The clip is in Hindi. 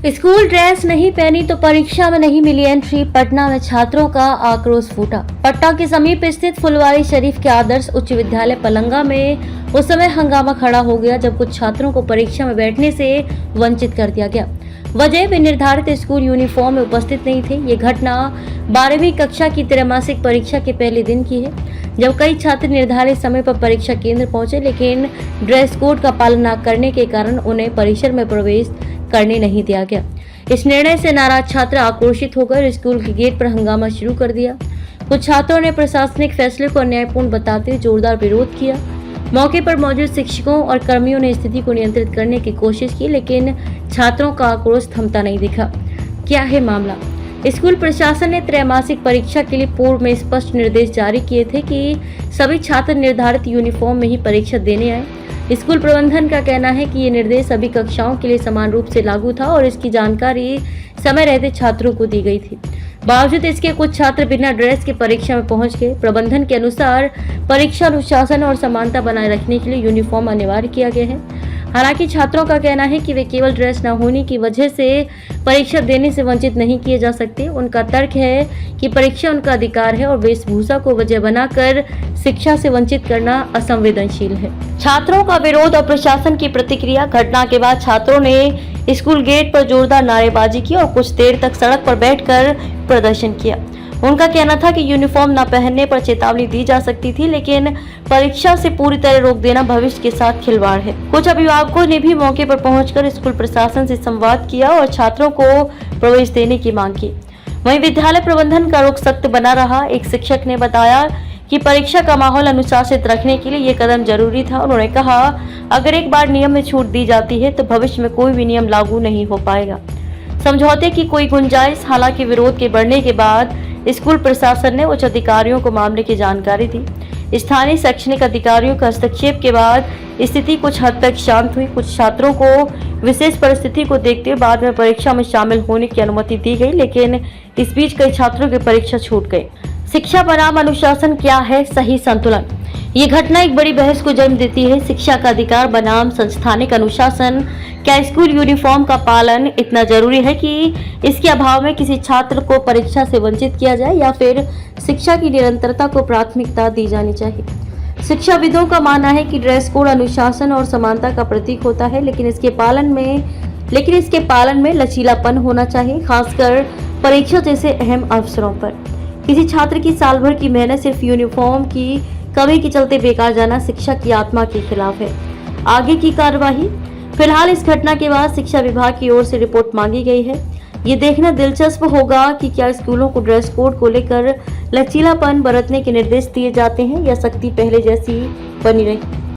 स्कूल ड्रेस नहीं पहनी तो परीक्षा में नहीं मिली एंट्री। पटना में छात्रों का आक्रोश फूटा। पटना के समीप स्थित फुलवारी शरीफ के आदर्श उच्च विद्यालय पलंगा में उस समय हंगामा खड़ा हो गया जब कुछ छात्रों को परीक्षा में बैठने से वंचित कर दिया गया। वजह वे निर्धारित स्कूल यूनिफॉर्म में उपस्थित नहीं थे। ये घटना 12वीं कक्षा की त्रैमासिक परीक्षा के पहले दिन की है, जब कई छात्र निर्धारित समय पर परीक्षा केंद्र पहुंचे, लेकिन ड्रेस कोड का पालन न करने के कारण उन्हें परिसर में प्रवेश करने नहीं दिया गया। इस निर्णय से नाराज छात्र आक्रोशित होकर स्कूल के गेट पर हंगामा शुरू कर दिया। कुछ छात्रों ने प्रशासनिक फैसले को अन्यायपूर्ण बताते हुए जोरदार विरोध किया। मौके पर मौजूद शिक्षकों और कर्मियों ने स्थिति को नियंत्रित करने की कोशिश की, लेकिन छात्रों का आक्रोश थमता नहीं दिखा। क्या है मामला? स्कूल प्रशासन ने त्रैमासिक परीक्षा के लिए पूर्व में स्पष्ट निर्देश जारी किए थे कि सभी छात्र निर्धारित यूनिफॉर्म में ही परीक्षा देने आए। स्कूल प्रबंधन का कहना है कि ये निर्देश सभी कक्षाओं के लिए समान रूप से लागू था और इसकी जानकारी समय रहते छात्रों को दी गई थी। बावजूद इसके कुछ छात्र बिना ड्रेस के परीक्षा में पहुंच गए। प्रबंधन के अनुसार परीक्षा अनुशासन और समानता बनाए रखने के लिए यूनिफॉर्म अनिवार्य किया गया है। हालांकि छात्रों का कहना है कि वे केवल ड्रेस न होने की वजह से परीक्षा देने से वंचित नहीं किए जा सकते। उनका तर्क है कि परीक्षा उनका अधिकार है और वेशभूषा को वजह बनाकर शिक्षा से वंचित करना असंवेदनशील है। छात्रों का विरोध और प्रशासन की प्रतिक्रिया। घटना के बाद छात्रों ने स्कूल गेट पर जोरदार नारेबाजी की और कुछ देर तक सड़क पर बैठकर प्रदर्शन किया। उनका कहना था कि यूनिफॉर्म न पहनने पर चेतावनी दी जा सकती थी, लेकिन परीक्षा से पूरी तरह रोक देना भविष्य के साथ खिलवाड़ है। कुछ अभिभावकों ने भी मौके पर पहुंचकर स्कूल प्रशासन से संवाद किया और छात्रों को प्रवेश देने की मांग की। वहीं विद्यालय प्रबंधन का रुख सख्त बना रहा। एक शिक्षक ने बताया कि परीक्षा का माहौल अनुशासित रखने के लिए ये कदम जरूरी था। उन्होंने कहा, अगर एक बार नियम में छूट दी जाती है तो भविष्य में कोई भी नियम लागू नहीं हो पाएगा। समझौते की कोई गुंजाइश। हालांकि विरोध के बढ़ने के बाद स्कूल प्रशासन ने उच्च अधिकारियों को मामले की जानकारी दी। स्थानीय शैक्षणिक अधिकारियों के हस्तक्षेप के बाद स्थिति कुछ हद तक शांत हुई। कुछ छात्रों को विशेष परिस्थिति को देखते हुए बाद में परीक्षा में शामिल होने की अनुमति दी गई, लेकिन इस बीच कई छात्रों की परीक्षा छूट गई। शिक्षा बनाम अनुशासन, क्या है सही संतुलन? ये घटना एक बड़ी बहस को जन्म देती है। शिक्षा का अधिकार बनाम संस्थानिक अनुशासन। क्या स्कूल यूनिफॉर्म का पालन इतना जरूरी है कि इसके अभाव में किसी छात्र को परीक्षा से वंचित किया जाए, या फिर शिक्षा की निरंतरता को प्राथमिकता दी जानी चाहिए? शिक्षाविदों का मानना है कि ड्रेस कोड अनुशासन और समानता का प्रतीक होता है, लेकिन इसके पालन में लचीलापन होना चाहिए, खासकर परीक्षा जैसे अहम अवसरों पर। किसी छात्र की साल भर की मेहनत सिर्फ यूनिफॉर्म की कमी के चलते बेकार जाना शिक्षा की आत्मा के खिलाफ है। आगे की कार्यवाही। फिलहाल इस घटना के बाद शिक्षा विभाग की ओर से रिपोर्ट मांगी गई है। ये देखना दिलचस्प होगा कि क्या स्कूलों को ड्रेस कोड को लेकर लचीलापन बरतने के निर्देश दिए जाते हैं या सख्ती पहले जैसी बनी रही।